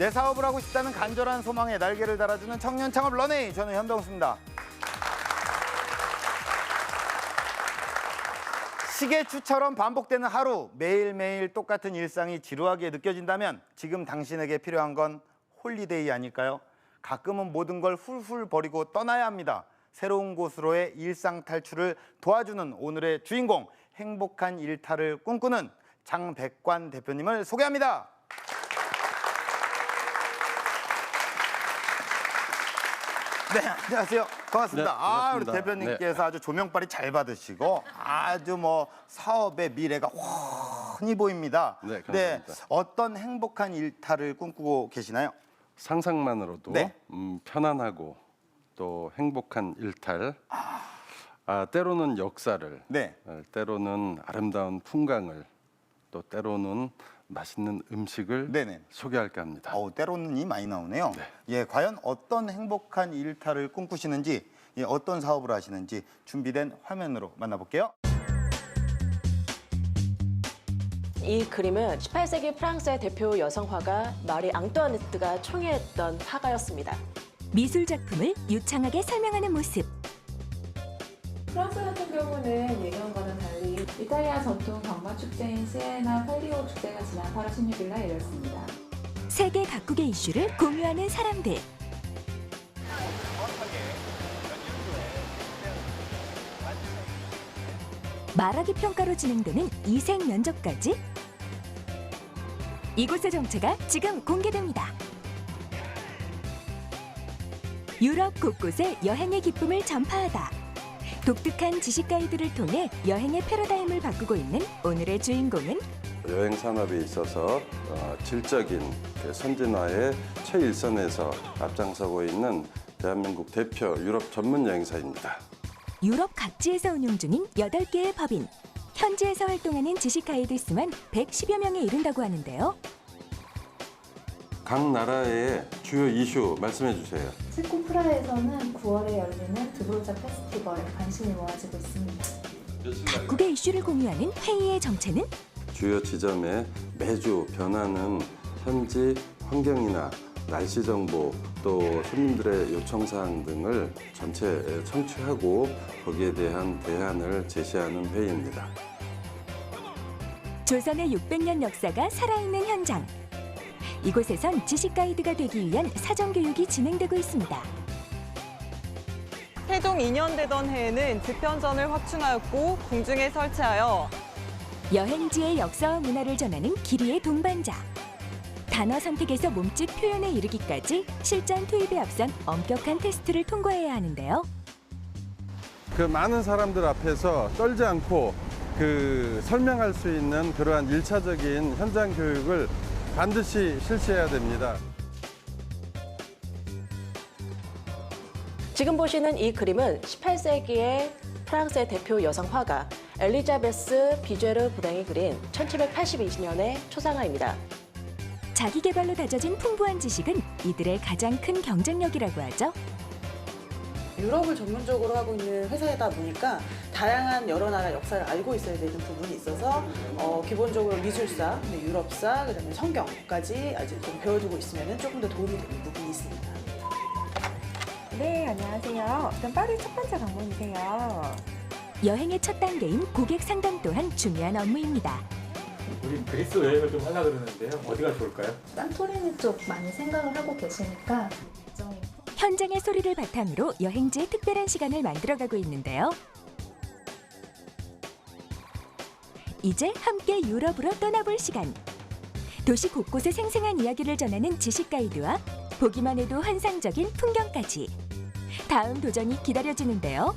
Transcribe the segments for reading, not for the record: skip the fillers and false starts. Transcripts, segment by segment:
내 사업을 하고 싶다는 간절한 소망에 날개를 달아주는 청년 창업 런웨이, 저는 현동수입니다. 시계추처럼 반복되는 하루, 매일매일 똑같은 일상이 지루하게 느껴진다면 지금 당신에게 필요한 건 홀리데이 아닐까요? 가끔은 모든 걸 훌훌 버리고 떠나야 합니다. 새로운 곳으로의 일상 탈출을 도와주는 오늘의 주인공, 행복한 일탈을 꿈꾸는 장백관 대표님을 소개합니다. 네, 안녕하세요. 반갑습니다. 네, 반갑습니다. 우리 대표님께서 아주 조명빨이 잘 받으시고 아주 뭐 사업의 미래가 훤히 보입니다. 네, 감사합니다. 어떤 행복한 일탈을 꿈꾸고 계시나요? 상상만으로도 네. 편안하고 또 행복한 일탈, 때로는 역사를, 네. 때로는 아름다운 풍광을, 또 때로는 맛있는 음식을 네네. 소개할까 합니다. 때로는 이 많이 나오네요. 네. 예, 과연 어떤 행복한 일탈을 꿈꾸시는지, 어떤 사업을 하시는지 준비된 화면으로 만나볼게요. 이 그림은 18세기 프랑스의 대표 여성 화가 마리 앙뚜아네트가 총애했던 화가였습니다. 미술 작품을 유창하게 설명하는 모습. 프랑스 같은 경우는 예년과는 달리 이탈리아 전통 경마 축제인 시에나 팔리오 축제가 지난 8월 16일 날 열렸습니다. 세계 각국의 이슈를 공유하는 사람들. 말하기 평가로 진행되는 이색 면접까지 이곳의 정체가 지금 공개됩니다. 유럽 곳곳에 여행의 기쁨을 전파하다. 독특한 지식 가이드를 통해 여행의 패러다임을 바꾸고 있는 오늘의 주인공은 여행 산업에 있어서 질적인 선진화의 최일선에서 앞장서고 있는 대한민국 대표 유럽 전문 여행사입니다. 유럽 각지에서 운영 중인 8개의 법인. 현지에서 활동하는 지식 가이드 수만 110여 명에 이른다고 하는데요. 각 나라의 주요 이슈 말씀해 주세요. 체코 프라하에서는 9월에 열리는 드보르자 페스티벌에 관심이 모아지고 있습니다. 각국의 이슈를 공유하는 회의의 정체는 주요 지점에 매주 변하는 현지 환경이나 날씨 정보, 또 손님들의 요청 사항 등을 전체 청취하고 거기에 대한 대안을 제시하는 회의입니다. 조선의 600년 역사가 살아있는 현장. 이곳에선 지식 가이드가 되기 위한 사전 교육이 진행되고 있습니다. 태종 2년 되던 해에는 집현전을 확충하였고 궁중에 설치하여 여행지의 역사와 문화를 전하는 기리의 동반자. 단어 선택에서 몸짓 표현에 이르기까지 실전 투입에 앞선 엄격한 테스트를 통과해야 하는데요. 그 많은 사람들 앞에서 떨지 않고 설명할 수 있는 그러한 일차적인 현장 교육을 반드시 실시해야 됩니다. 지금 보시는 이 그림은 18세기의 프랑스의 대표 여성 화가 엘리자베스 비제르 부랭이 그린 1782년의 초상화입니다. 자기 개발로 다져진 풍부한 지식은 이들의 가장 큰 경쟁력이라고 하죠. 유럽을 전문적으로 하고 있는 회사이다 보니까 다양한 여러 나라 역사를 알고 있어야 되는 부분이 있어서 기본적으로 미술사, 유럽사, 그다음에 성경까지 아직 좀 배워두고 있으면 조금 더 도움이 되는 부분이 있습니다. 네, 안녕하세요. 그럼 파리 첫 번째 방문이세요. 여행의 첫 단계인 고객 상담 또한 중요한 업무입니다. 우리 그리스 여행을 좀 하려고 그러는데요. 어디가 좋을까요? 산토리니 쪽 많이 생각을 하고 계시니까 현장의 소리를 바탕으로 여행지의 특별한 시간을 만들어가고 있는데요. 이제 함께 유럽으로 떠나볼 시간. 도시 곳곳의 생생한 이야기를 전하는 지식 가이드와 보기만 해도 환상적인 풍경까지. 다음 도전이 기다려지는데요.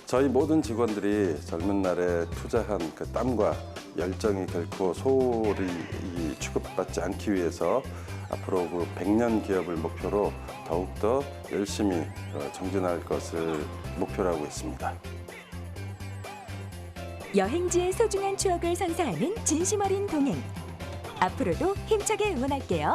저희 모든 직원들이 젊은 날에 투자한 그 땀과 열정이 결코 소홀히 취급받지 않기 위해서 앞으로 그 100년 기업을 목표로 더욱더 열심히 정진할 것을 목표로 하고 있습니다. 여행지의 소중한 추억을 선사하는 진심 어린 동행. 앞으로도 힘차게 응원할게요.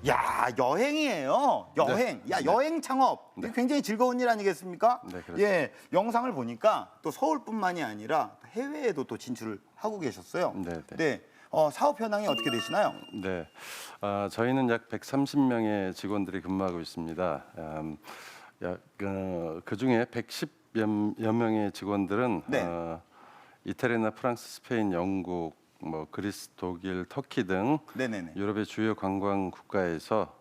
야, 여행이에요. 여행. 네. 야, 여행 창업. 네. 굉장히 즐거운 일 아니겠습니까? 네, 그렇죠. 예, 영상을 보니까 또 서울뿐만이 아니라 해외에도 또 진출을 하고 계셨어요. 네, 네. 네. 사업 현황이 어떻게 되시나요? 네, 저희는 약 130명의 직원들이 근무하고 있습니다. 그 중에 110여 명의 직원들은 네. 이태리나 프랑스, 스페인, 영국, 그리스, 독일, 터키 등 네네네. 유럽의 주요 관광 국가에서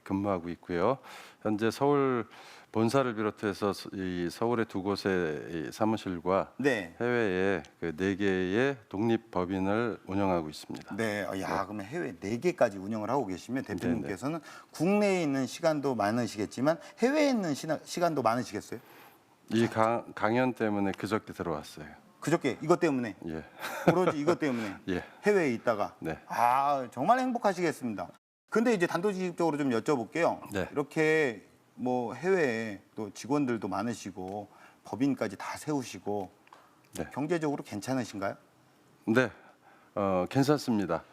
근무하고 있고요. 현재 서울 본사를 비롯해서 이 서울의 두 곳의 이 사무실과 네. 해외에 그 4개의 독립 법인을 운영하고 있습니다. 네, 그러면 해외 4개까지 운영을 하고 계시면 대표님께서는 국내에 있는 시간도 많으시겠지만 해외에 있는 시간도 많으시겠어요? 이 강연 때문에 그저께 들어왔어요. 그저께 이것 때문에 예. 오로지 이것 때문에 예. 해외에 있다가 네. 정말 행복하시겠습니다. 근데 이제 단도직입적으로 좀 여쭤볼게요. 네. 이렇게 해외에 또 직원들도 많으시고 법인까지 다 세우시고 네. 경제적으로 괜찮으신가요? 네, 괜찮습니다.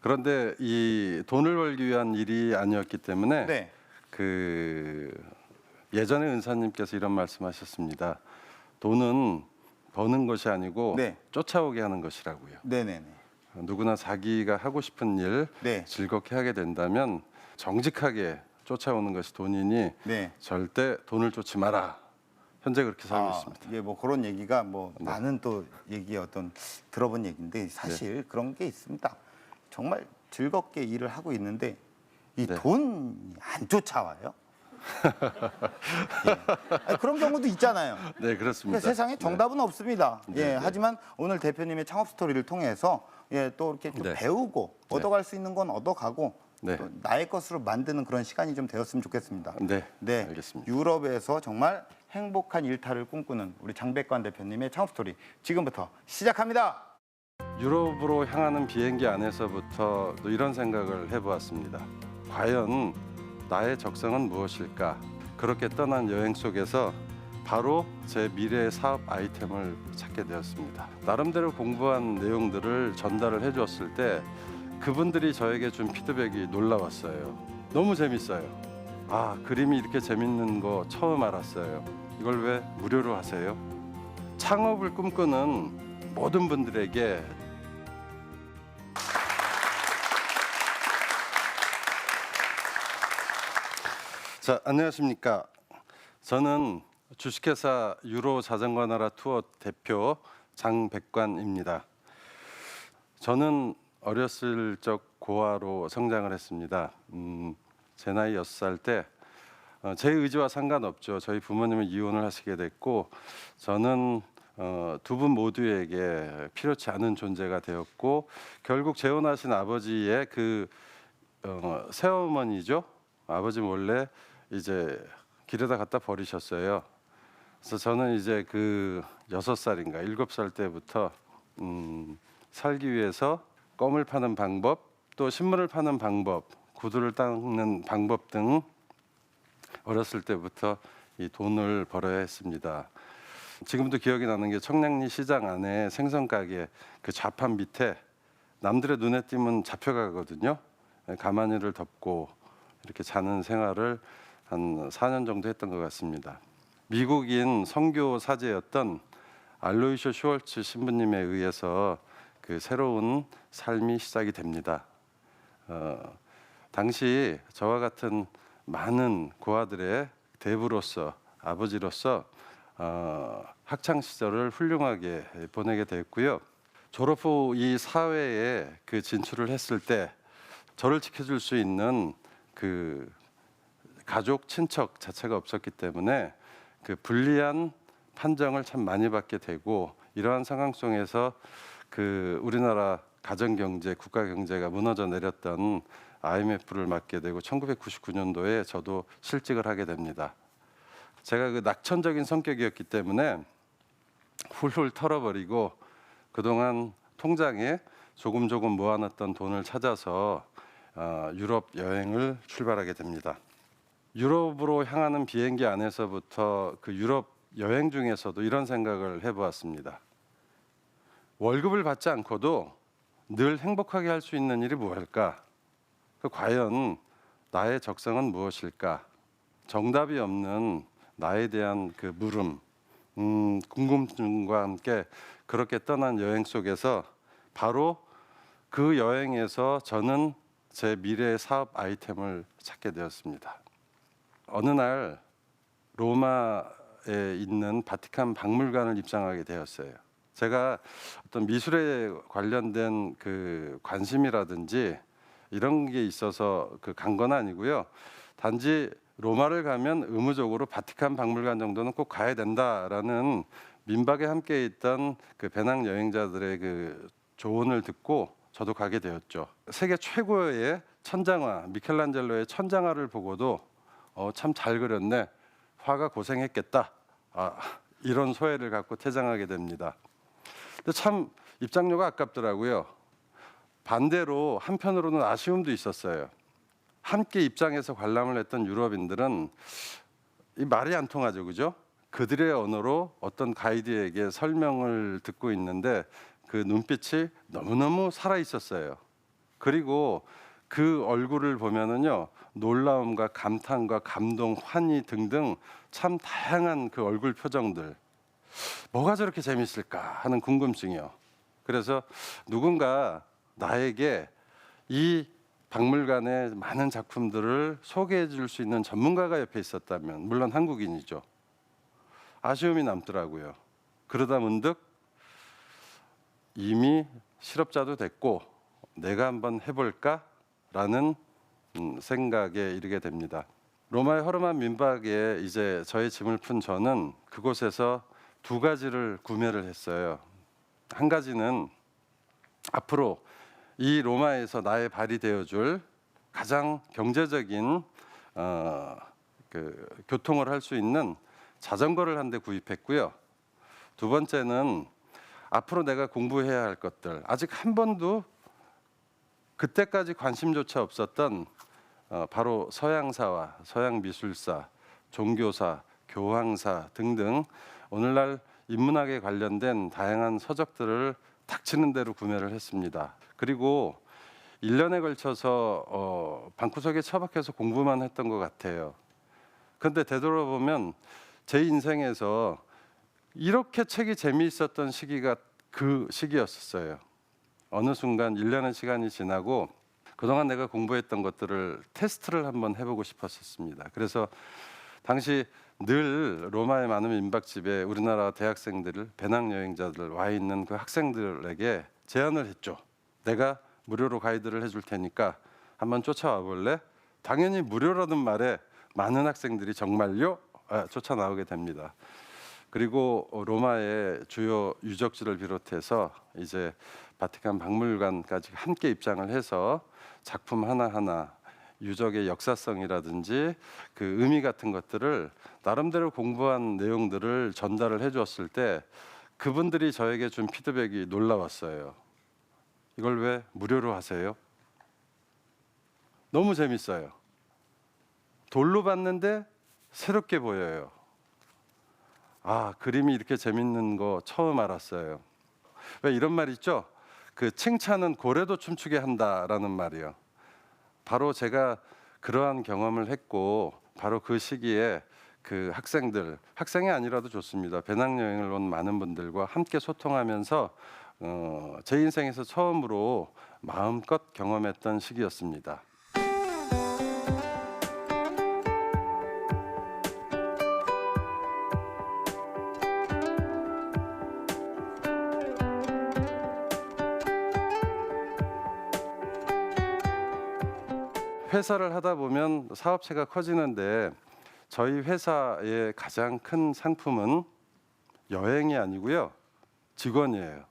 그런데 이 돈을 벌기 위한 일이 아니었기 때문에 네. 그 예전에 은사님께서 이런 말씀하셨습니다. 돈은 버는 것이 아니고 네. 쫓아오게 하는 것이라고요. 네네네. 누구나 자기가 하고 싶은 일 네. 즐겁게 하게 된다면 정직하게 쫓아오는 것이 돈이니 네. 절대 돈을 쫓지 마라. 현재 그렇게 살고 있습니다. 예, 그런 얘기가 네. 많은 또 얘기 들어본 얘기인데 사실 그런 게 있습니다. 정말 즐겁게 일을 하고 있는데 이 네. 돈이 안 쫓아와요. 예. 그런 경우도 있잖아요. 네, 그렇습니다. 그러니까 세상에 정답은 없습니다. 네, 예, 네. 하지만 오늘 대표님의 창업 스토리를 통해서 또 이렇게 좀 네. 배우고 네. 얻어갈 수 있는 건 얻어가고 네. 또 나의 것으로 만드는 그런 시간이 좀 되었으면 좋겠습니다. 네, 알겠습니다. 유럽에서 정말 행복한 일탈을 꿈꾸는 우리 장백관 대표님의 창업 스토리 지금부터 시작합니다. 유럽으로 향하는 비행기 안에서부터 또 이런 생각을 해보았습니다. 과연 나의 적성은 무엇일까? 그렇게 떠난 여행 속에서 바로 제 미래의 사업 아이템을 찾게 되었습니다. 나름대로 공부한 내용들을 전달을 해주었을 때 그분들이 저에게 준 피드백이 놀라웠어요. 너무 재밌어요. 그림이 이렇게 재밌는 거 처음 알았어요. 이걸 왜 무료로 하세요? 창업을 꿈꾸는 모든 분들에게 자, 안녕하십니까? 저는 주식회사 유로 자전거 나라 투어 대표 장백관입니다. 저는 어렸을 적 고아로 성장을 했습니다. 제 나이 6살 때 제 의지와 상관없죠. 저희 부모님은 이혼을 하시게 됐고 저는 두 분 모두에게 필요치 않은 존재가 되었고 결국 재혼하신 아버지의 그 새어머니죠. 아버지 몰래 이제 길에다 갖다 버리셨어요. 그래서 저는 이제 그 6살인가 7살 때부터 살기 위해서 껌을 파는 방법, 또 신문을 파는 방법, 구두를 닦는 방법 등 어렸을 때부터 이 돈을 벌어야 했습니다. 지금도 기억이 나는 게 청량리 시장 안에 생선 가게 그 좌판 밑에 남들의 눈에 띄면 잡혀가거든요. 가마니를 덮고 이렇게 자는 생활을 한 4년 정도 했던 것 같습니다. 미국인 선교 사제였던 알로이쇼 슈월츠 신부님에 의해서 그 새로운 삶이 시작이 됩니다. 당시 저와 같은 많은 고아들의 대부로서 아버지로서 학창 시절을 훌륭하게 보내게 됐고요. 졸업 후 이 사회에 그 진출을 했을 때 저를 지켜줄 수 있는 그 가족 친척 자체가 없었기 때문에 그 불리한 판정을 참 많이 받게 되고 이러한 상황 속에서 그 우리나라 가정 경제, 국가 경제가 무너져 내렸던 IMF를 맞게 되고 1999년도에 저도 실직을 하게 됩니다. 제가 그 낙천적인 성격이었기 때문에 훌훌 털어버리고 그동안 통장에 조금 모아놨던 돈을 찾아서 유럽 여행을 출발하게 됩니다. 유럽으로 향하는 비행기 안에서부터 그 유럽 여행 중에서도 이런 생각을 해보았습니다. 월급을 받지 않고도 늘 행복하게 할 수 있는 일이 무엇일까? 과연 나의 적성은 무엇일까? 정답이 없는 나에 대한 그 물음, 궁금증과 함께 그렇게 떠난 여행 속에서 바로 그 여행에서 저는 제 미래의 사업 아이템을 찾게 되었습니다. 어느 날 로마에 있는 바티칸 박물관을 입장하게 되었어요. 제가 어떤 미술에 관련된 그 관심이라든지 이런 게 있어서 간 건 아니고요. 단지 로마를 가면 의무적으로 바티칸 박물관 정도는 꼭 가야 된다라는 민박에 함께 있던 그 배낭 여행자들의 그 조언을 듣고 저도 가게 되었죠. 세계 최고의 천장화, 미켈란젤로의 천장화를 보고도 참 잘 그렸네. 화가 고생했겠다. 이런 소회를 갖고 퇴장하게 됩니다. 근데 참 입장료가 아깝더라고요. 반대로 한편으로는 아쉬움도 있었어요. 함께 입장해서 관람을 했던 유럽인들은 이 말이 안 통하죠, 그죠? 그들의 언어로 어떤 가이드에게 설명을 듣고 있는데 그 눈빛이 너무너무 살아 있었어요. 그리고 그 얼굴을 보면은요, 놀라움과 감탄과 감동, 환희 등등 참 다양한 그 얼굴 표정들. 뭐가 저렇게 재밌을까 하는 궁금증이요. 그래서 누군가 나에게 이 박물관의 많은 작품들을 소개해 줄 수 있는 전문가가 옆에 있었다면, 물론 한국인이죠. 아쉬움이 남더라고요. 그러다 문득 이미 실업자도 됐고 내가 한번 해볼까라는 생각에 이르게 됩니다. 로마의 허름한 민박에 이제 저의 짐을 푼 저는 그곳에서 두 가지를 구매를 했어요. 한 가지는 앞으로 이 로마에서 나의 발이 되어줄 가장 경제적인 교통을 할 수 있는 자전거를 한 대 구입했고요. 두 번째는 앞으로 내가 공부해야 할 것들, 아직 한 번도 그때까지 관심조차 없었던 바로 서양사와 서양미술사, 종교사, 교황사 등등 오늘날 인문학에 관련된 다양한 서적들을 닥치는 대로 구매를 했습니다. 그리고 1년에 걸쳐서 방구석에 처박혀서 공부만 했던 것 같아요. 그런데 되돌아보면 제 인생에서 이렇게 책이 재미있었던 시기가 그 시기였었어요. 어느 순간 1년의 시간이 지나고 그동안 내가 공부했던 것들을 테스트를 한번 해보고 싶었었습니다. 그래서 당시 늘 로마의 많은 민박집에 우리나라 대학생들을, 배낭여행자들 와 있는 그 학생들에게 제안을 했죠. 내가 무료로 가이드를 해줄 테니까 한번 쫓아와 볼래? 당연히 무료라는 말에 많은 학생들이 정말요? 쫓아나오게 됩니다. 그리고 로마의 주요 유적지를 비롯해서 이제 바티칸 박물관까지 함께 입장을 해서 작품 하나하나 유적의 역사성이라든지 그 의미 같은 것들을 나름대로 공부한 내용들을 전달을 해주었을 때 그분들이 저에게 준 피드백이 놀라웠어요. 이걸 왜 무료로 하세요? 너무 재밌어요. 돌로 봤는데 새롭게 보여요. 그림이 이렇게 재밌는 거 처음 알았어요. 왜 이런 말 있죠? 그 칭찬은 고래도 춤추게 한다라는 말이요. 바로 제가 그러한 경험을 했고 바로 그 시기에 그 학생이 아니라도 좋습니다. 배낭여행을 온 많은 분들과 함께 소통하면서 제 인생에서 처음으로 마음껏 경험했던 시기였습니다. 회사를 하다 보면 사업체가 커지는데 저희 회사의 가장 큰 상품은 여행이 아니고요, 직원이에요.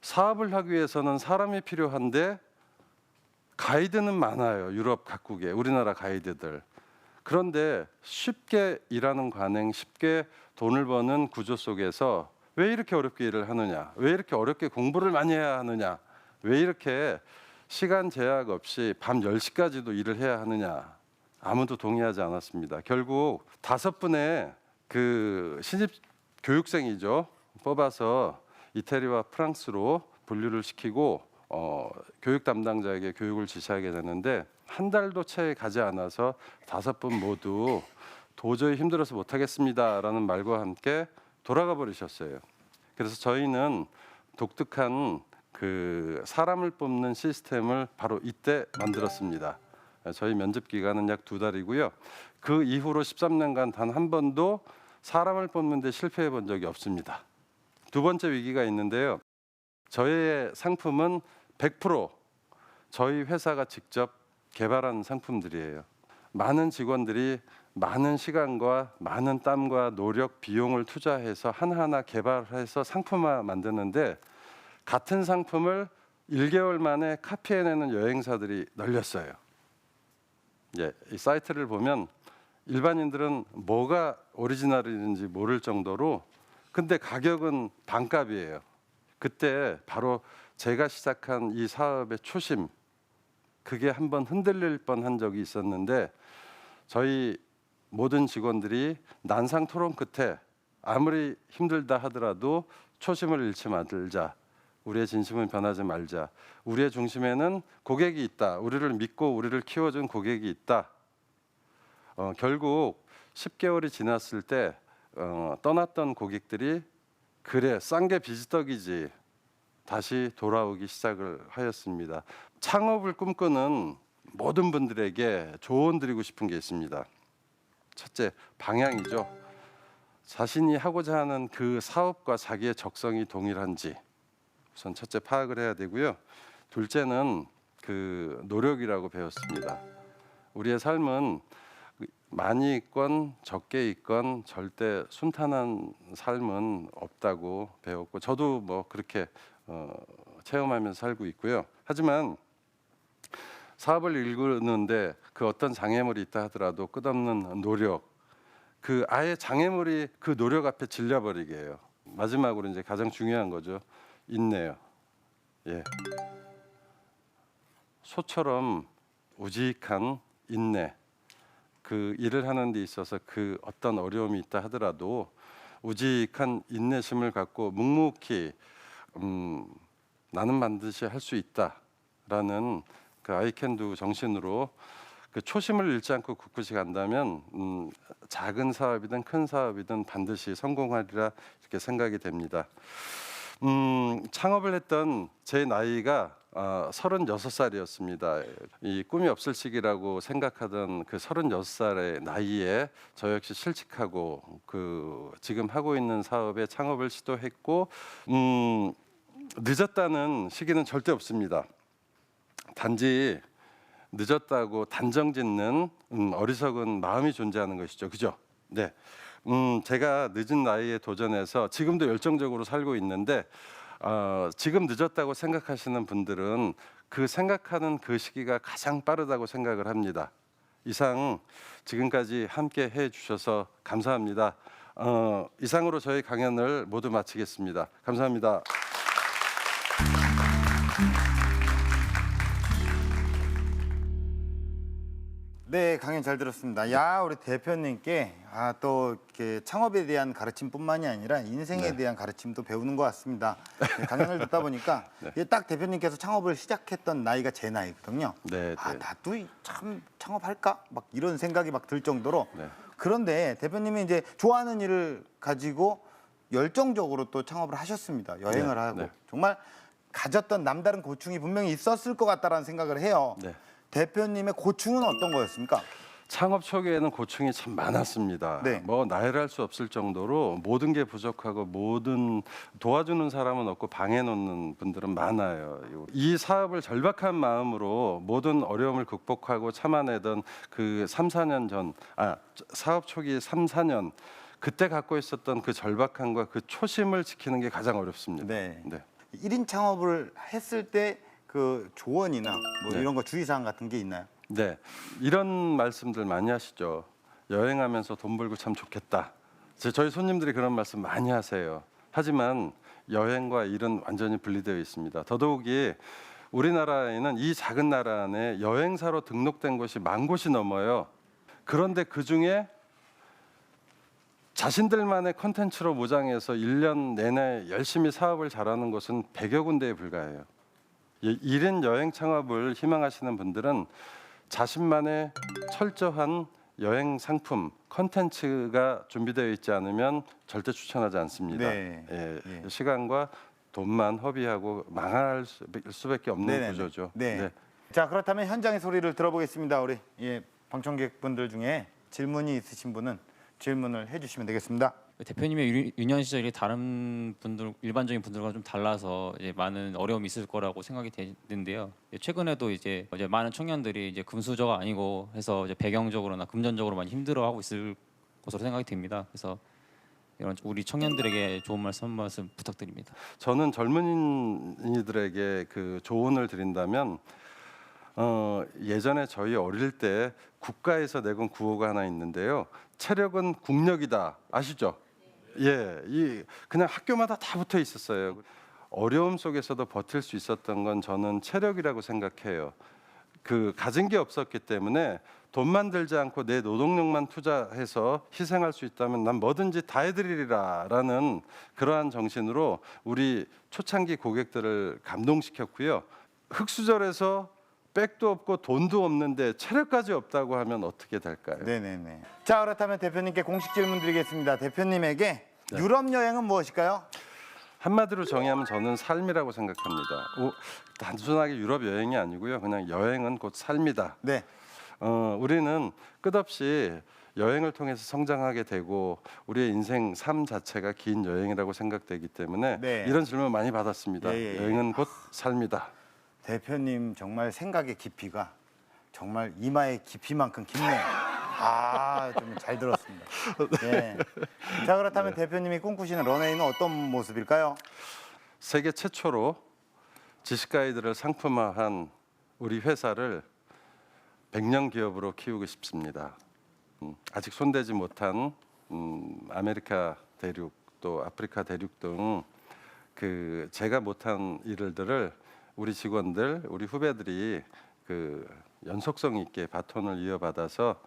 사업을 하기 위해서는 사람이 필요한데 가이드는 많아요. 유럽 각국에 우리나라 가이드들. 그런데 쉽게 일하는 관행, 쉽게 돈을 버는 구조 속에서 왜 이렇게 어렵게 일을 하느냐, 왜 이렇게 어렵게 공부를 많이 해야 하느냐, 왜 이렇게 시간 제약 없이 밤 10시까지도 일을 해야 하느냐, 아무도 동의하지 않았습니다. 결국 5분의 그 신입 교육생이죠, 뽑아서 이태리와 프랑스로 분류를 시키고 교육 담당자에게 교육을 지시하게 되는데 한 달도 채 가지 않아서 5분 모두 도저히 힘들어서 못하겠습니다라는 말과 함께 돌아가 버리셨어요. 그래서 저희는 독특한 그 사람을 뽑는 시스템을 바로 이때 만들었습니다. 저희 면접 기간은 약 2달이고요. 그 이후로 13년간 단 한 번도 사람을 뽑는 데 실패해 본 적이 없습니다. 두 번째 위기가 있는데요. 저희의 상품은 100% 저희 회사가 직접 개발한 상품들이에요. 많은 직원들이 많은 시간과 많은 땀과 노력, 비용을 투자해서 하나하나 개발해서 상품화 만드는데 같은 상품을 1개월 만에 카피해내는 여행사들이 널렸어요. 예, 이 사이트를 보면 일반인들은 뭐가 오리지널인지 모를 정도로 근데 가격은 반값이에요. 그때 바로 제가 시작한 이 사업의 초심 그게 한번 흔들릴 뻔한 적이 있었는데 저희 모든 직원들이 난상 토론 끝에 아무리 힘들다 하더라도 초심을 잃지 말자. 우리의 진심은 변하지 말자. 우리의 중심에는 고객이 있다. 우리를 믿고 우리를 키워준 고객이 있다. 결국 10개월이 지났을 때 떠났던 고객들이 그래 싼 게 비지떡이지 다시 돌아오기 시작을 하였습니다. 창업을 꿈꾸는 모든 분들에게 조언 드리고 싶은 게 있습니다. 첫째, 방향이죠. 자신이 하고자 하는 그 사업과 자기의 적성이 동일한지 우선 첫째 파악을 해야 되고요. 둘째는 그 노력이라고 배웠습니다. 우리의 삶은 많이 있건 적게 있건 절대 순탄한 삶은 없다고 배웠고 저도 뭐 그렇게 체험하면서 살고 있고요. 하지만 사업을 이루는데 그 어떤 장애물이 있다 하더라도 끝없는 노력 그 아예 장애물이 그 노력 앞에 질려버리게 해요. 마지막으로 이제 가장 중요한 거죠. 인내요. 예. 소처럼 우직한 인내. 그 일을 하는 데 있어서 그 어떤 어려움이 있다 하더라도 우직한 인내심을 갖고 묵묵히 나는 반드시 할 수 있다라는 그 아이캔두 정신으로 그 초심을 잃지 않고 굳굳이 간다면 작은 사업이든 큰 사업이든 반드시 성공하리라 이렇게 생각이 됩니다. 창업을 했던 제 나이가 36살이었습니다. 이 꿈이 없을 시기라고 생각하던 그 36살의 나이에 저 역시 실직하고 그 지금 하고 있는 사업에 창업을 시도했고 늦었다는 시기는 절대 없습니다. 단지 늦었다고 단정짓는 어리석은 마음이 존재하는 것이죠. 그죠? 네. 제가 늦은 나이에 도전해서 지금도 열정적으로 살고 있는데 지금 늦었다고 생각하시는 분들은 그 생각하는 그 시기가 가장 빠르다고 생각을 합니다. 이상 지금까지 함께 해주셔서 감사합니다. 이상으로 저희 강연을 모두 마치겠습니다. 감사합니다. 네, 강연 잘 들었습니다. 야, 우리 대표님께 또 이렇게 창업에 대한 가르침뿐만이 아니라 인생에 대한 가르침도 배우는 것 같습니다. 네, 강연을 듣다 보니까 이게 딱 대표님께서 창업을 시작했던 나이가 제 나이거든요. 네, 나도 참 창업할까? 막 이런 생각이 막 들 정도로. 네. 그런데 대표님이 이제 좋아하는 일을 가지고 열정적으로 또 창업을 하셨습니다. 여행을 네, 하고 네. 정말 가졌던 남다른 고충이 분명히 있었을 것 같다라는 생각을 해요. 네. 대표님의 고충은 어떤 거였습니까? 창업 초기에는 고충이 참 많았습니다. 네. 뭐 나열할 수 없을 정도로 모든 게 부족하고 모든 도와주는 사람은 없고 방해놓는 분들은 많아요. 이 사업을 절박한 마음으로 모든 어려움을 극복하고 참아내던 그 3, 4년 전, 사업 초기 3, 4년 그때 갖고 있었던 그 절박함과 그 초심을 지키는 게 가장 어렵습니다. 네. 네. 1인 창업을 했을 때 그 조언이나 뭐 네. 이런 거 주의사항 같은 게 있나요? 네, 이런 말씀들 많이 하시죠. 여행하면서 돈 벌고 참 좋겠다. 저희 손님들이 그런 말씀 많이 하세요. 하지만 여행과 일은 완전히 분리되어 있습니다. 더더욱이 우리나라에는 이 작은 나라 안에 여행사로 등록된 곳이 10,000곳이 넘어요. 그런데 그중에 자신들만의 콘텐츠로 무장해서 1년 내내 열심히 사업을 잘하는 곳은 100여 군데에 불과해요. 1인 여행 창업을 희망하시는 분들은 자신만의 철저한 여행 상품, 콘텐츠가 준비되어 있지 않으면 절대 추천하지 않습니다. 네. 예, 예. 시간과 돈만 허비하고 망할 수밖에 없는 네네네. 구조죠. 네. 자, 그렇다면 현장의 소리를 들어보겠습니다. 우리 방청객분들 중에 질문이 있으신 분은 질문을 해주시면 되겠습니다. 대표님의 유년 시절이 다른 분들 일반적인 분들과 좀 달라서 이제 많은 어려움이 있을 거라고 생각이 되는데요. 최근에도 이제 많은 청년들이 이제 금수저가 아니고 해서 이제 배경적으로나 금전적으로 많이 힘들어하고 있을 것으로 생각이 됩니다. 그래서 이런 우리 청년들에게 좋은 말씀 한 말씀 부탁드립니다. 저는 젊은이들에게 그 조언을 드린다면 예전에 저희 어릴 때 국가에서 내건 구호가 하나 있는데요. 체력은 국력이다. 아시죠? 예, 그냥 학교마다 다 붙어 있었어요. 어려움 속에서도 버틸 수 있었던 건 저는 체력이라고 생각해요. 그 가진 게 없었기 때문에 돈만 들지 않고 내 노동력만 투자해서 희생할 수 있다면 난 뭐든지 다 해드리리라라는 그러한 정신으로 우리 초창기 고객들을 감동시켰고요. 흙수저에서 백도 없고 돈도 없는데 체력까지 없다고 하면 어떻게 될까요? 네네네. 자, 그렇다면 대표님께 공식 질문 드리겠습니다. 대표님에게 네. 유럽 여행은 무엇일까요? 한마디로 정의하면 저는 삶이라고 생각합니다. 단순하게 유럽 여행이 아니고요. 그냥 여행은 곧 삶이다. 네. 우리는 끝없이 여행을 통해서 성장하게 되고 우리의 인생 삶 자체가 긴 여행이라고 생각되기 때문에 네. 이런 질문 많이 받았습니다. 예. 여행은 곧 삶이다. 대표님 정말 생각의 깊이가 정말 이마의 깊이만큼 깊네요. 아, 좀 잘 들었습니다. 예. 자, 그렇다면 대표님이 꿈꾸시는 런웨이는 어떤 모습일까요? 세계 최초로 지식 가이드를 상품화한 우리 회사를 100년 기업으로 키우고 싶습니다. 아직 손대지 못한 아메리카 대륙 또 아프리카 대륙 등 그 제가 못한 일들을 우리 직원들, 우리 후배들이 그 연속성 있게 바톤을 이어받아서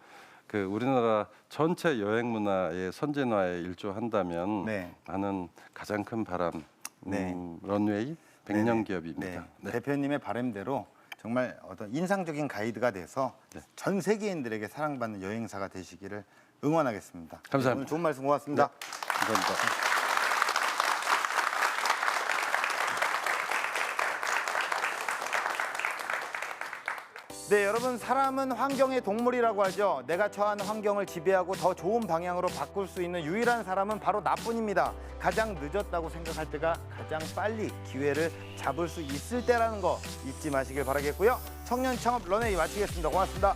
그 우리나라 전체 여행 문화의 선진화에 일조한다면 네. 하는 가장 큰 바람 네. 런웨이 100년 네네. 기업입니다. 네. 네. 대표님의 바람대로 정말 어떤 인상적인 가이드가 돼서 네. 전 세계인들에게 사랑받는 여행사가 되시기를 응원하겠습니다. 감사합니다. 오늘 좋은 말씀 고맙습니다. 감사합니다. 네, 여러분, 사람은 환경의 동물이라고 하죠. 내가 처한 환경을 지배하고 더 좋은 방향으로 바꿀 수 있는 유일한 사람은 바로 나뿐입니다. 가장 늦었다고 생각할 때가 가장 빨리 기회를 잡을 수 있을 때라는 거 잊지 마시길 바라겠고요. 청년 창업 런웨이 마치겠습니다. 고맙습니다.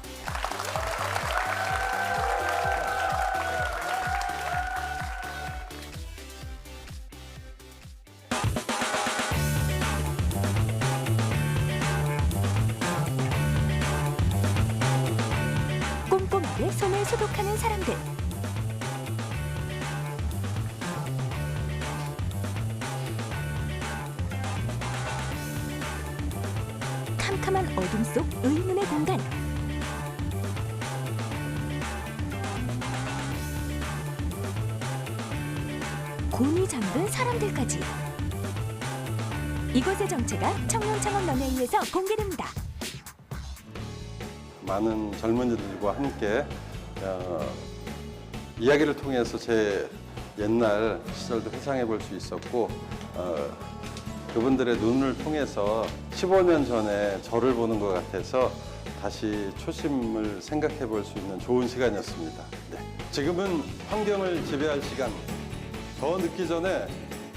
꼼꼼하게 손을 소독하는 사람들. 캄캄한 어둠 속 의문의 공간. 곤이 잠든 사람들까지. 이곳의 정체가 청년 창업 런웨이에서 공개됩니다. 많은 젊은이들과 함께 이야기를 통해서 제 옛날 시절도 회상해 볼 수 있었고 그분들의 눈을 통해서 15년 전에 저를 보는 것 같아서 다시 초심을 생각해 볼 수 있는 좋은 시간이었습니다. 네. 지금은 환경을 지배할 시간. 더 늦기 전에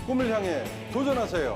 꿈을 향해 도전하세요.